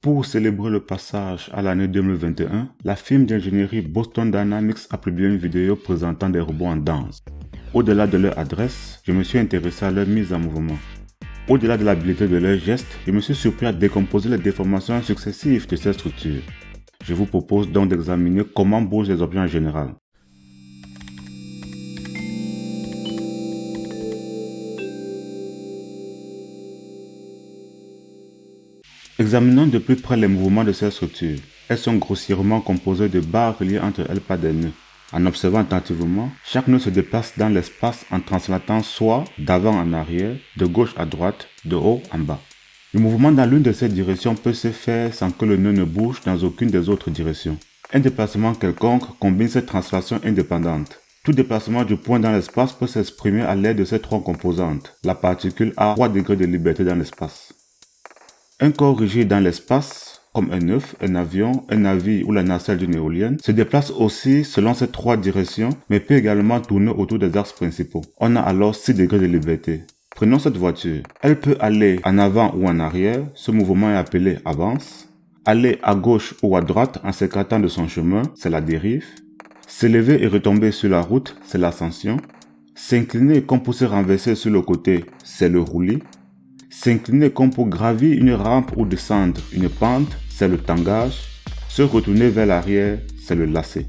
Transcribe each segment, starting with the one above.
Pour célébrer le passage à l'année 2021, la firme d'ingénierie Boston Dynamics a publié une vidéo présentant des robots en danse. Au-delà de leur adresse, je me suis intéressé à leur mise en mouvement. Au-delà de l'habileté de leurs gestes, je me suis surpris à décomposer les déformations successives de ces structures. Je vous propose donc d'examiner comment bougent les objets en général. Examinons de plus près les mouvements de ces structures. Elles sont grossièrement composées de barres reliées entre elles par des nœuds. En observant attentivement, chaque nœud se déplace dans l'espace en translatant soit d'avant en arrière, de gauche à droite, de haut en bas. Le mouvement dans l'une de ces directions peut se faire sans que le nœud ne bouge dans aucune des autres directions. Un déplacement quelconque combine ces translations indépendantes. Tout déplacement du point dans l'espace peut s'exprimer à l'aide de ces trois composantes. La particule a 3 degrés de liberté dans l'espace. Un corps rigide dans l'espace, comme un œuf, un avion, un navire ou la nacelle d'une éolienne, se déplace aussi selon ces 3 directions, mais peut également tourner autour des axes principaux. On a alors 6 degrés de liberté. Prenons cette voiture. Elle peut aller en avant ou en arrière, ce mouvement est appelé avance. Aller à gauche ou à droite en s'écartant de son chemin, c'est la dérive. S'élever et retomber sur la route, c'est l'ascension. S'incliner comme pour se renverser sur le côté, c'est le roulis. S'incliner comme pour gravir une rampe ou descendre une pente, c'est le tangage. Se retourner vers l'arrière, c'est le lacet.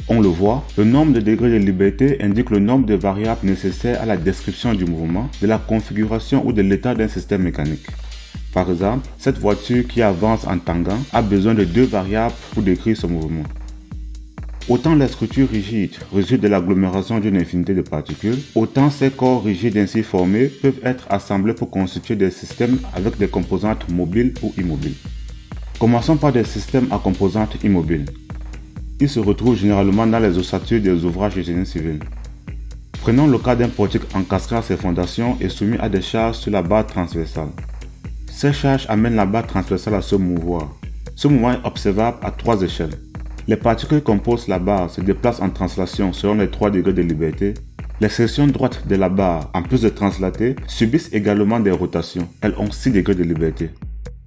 On le voit, le nombre de degrés de liberté indique le nombre de variables nécessaires à la description du mouvement, de la configuration ou de l'état d'un système mécanique. Par exemple, cette voiture qui avance en tangant a besoin de 2 variables pour décrire ce mouvement. Autant les structures rigides résultent de l'agglomération d'une infinité de particules, autant ces corps rigides ainsi formés peuvent être assemblés pour constituer des systèmes avec des composantes mobiles ou immobiles. Commençons par des systèmes à composantes immobiles. Ils se retrouvent généralement dans les ossatures des ouvrages de génie civil. Prenons le cas d'un portique encastré à ses fondations et soumis à des charges sur la barre transversale. Ces charges amènent la barre transversale à se mouvoir. Ce mouvement est observable à 3 échelles. Les particules qui composent la barre se déplacent en translation selon les 3 degrés de liberté. Les sections droites de la barre, en plus de translater, subissent également des rotations. Elles ont 6 degrés de liberté.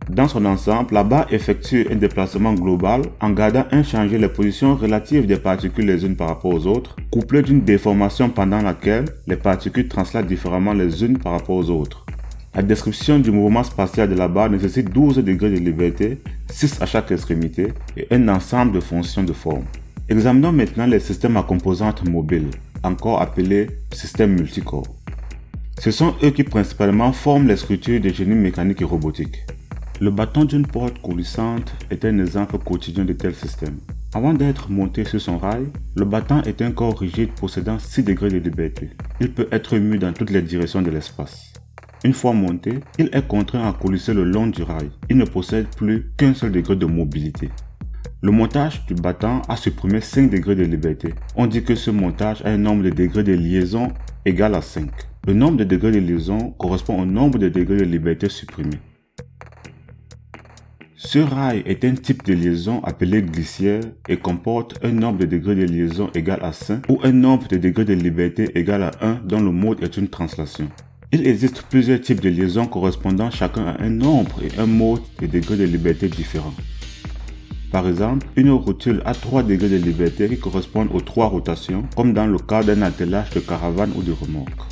Dans son ensemble, la barre effectue un déplacement global en gardant inchangées les positions relatives des particules les unes par rapport aux autres, couplées d'une déformation pendant laquelle les particules translatent différemment les unes par rapport aux autres. La description du mouvement spatial de la barre nécessite 12 degrés de liberté, 6 à chaque extrémité, et un ensemble de fonctions de forme. Examinons maintenant les systèmes à composantes mobiles, encore appelés systèmes multicorps. Ce sont eux qui principalement forment les structures de génie mécanique et robotique. Le bâton d'une porte coulissante est un exemple quotidien de tel système. Avant d'être monté sur son rail, le bâton est un corps rigide possédant 6 degrés de liberté. Il peut être mu dans toutes les directions de l'espace. Une fois monté, il est contraint à coulisser le long du rail. Il ne possède plus qu'un seul degré de mobilité. Le montage du bâton a supprimé 5 degrés de liberté. On dit que ce montage a un nombre de degrés de liaison égal à 5. Le nombre de degrés de liaison correspond au nombre de degrés de liberté supprimés. Ce rail est un type de liaison appelé glissière et comporte un nombre de degrés de liaison égal à 5 ou un nombre de degrés de liberté égal à 1 dont le mode est une translation. Il existe plusieurs types de liaisons correspondant chacun à un nombre et un mode de degrés de liberté différents. Par exemple, une rotule a 3 degrés de liberté qui correspondent aux 3 rotations, comme dans le cas d'un attelage de caravane ou de remorque.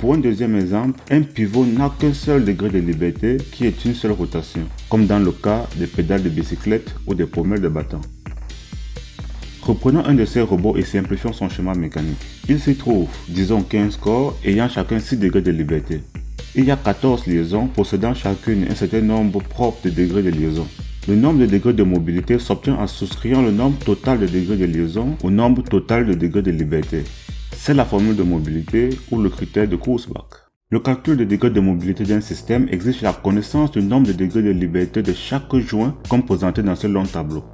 Pour un deuxième exemple, un pivot n'a qu'un seul degré de liberté qui est une seule rotation, comme dans le cas des pédales de bicyclette ou des pommelles de bâton. Reprenons un de ces robots et simplifions son schéma mécanique. Il s'y trouve, disons 15 corps ayant chacun 6 degrés de liberté. Il y a 14 liaisons possédant chacune un certain nombre propre de degrés de liaison. Le nombre de degrés de mobilité s'obtient en soustrayant le nombre total de degrés de liaison au nombre total de degrés de liberté. C'est la formule de mobilité ou le critère de Kurzbach. Le calcul des degrés de mobilité d'un système exige la connaissance du nombre de degrés de liberté de chaque joint comme présenté dans ce long tableau.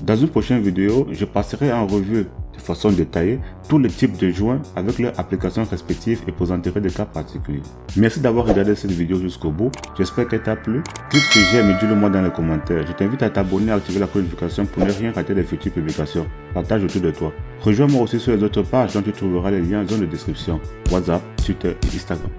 Dans une prochaine vidéo, je passerai en revue de façon détaillée tous les types de joints avec leurs applications respectives et présenterai des cas particuliers. Merci d'avoir regardé cette vidéo jusqu'au bout, j'espère qu'elle t'a plu. Clique sur j'aime et dis-le moi dans les commentaires. Je t'invite à t'abonner et à activer la notification pour ne rien rater des futures publications. Partage autour de toi. Rejoins-moi aussi sur les autres pages dont tu trouveras les liens en zone de description, WhatsApp, Twitter et Instagram.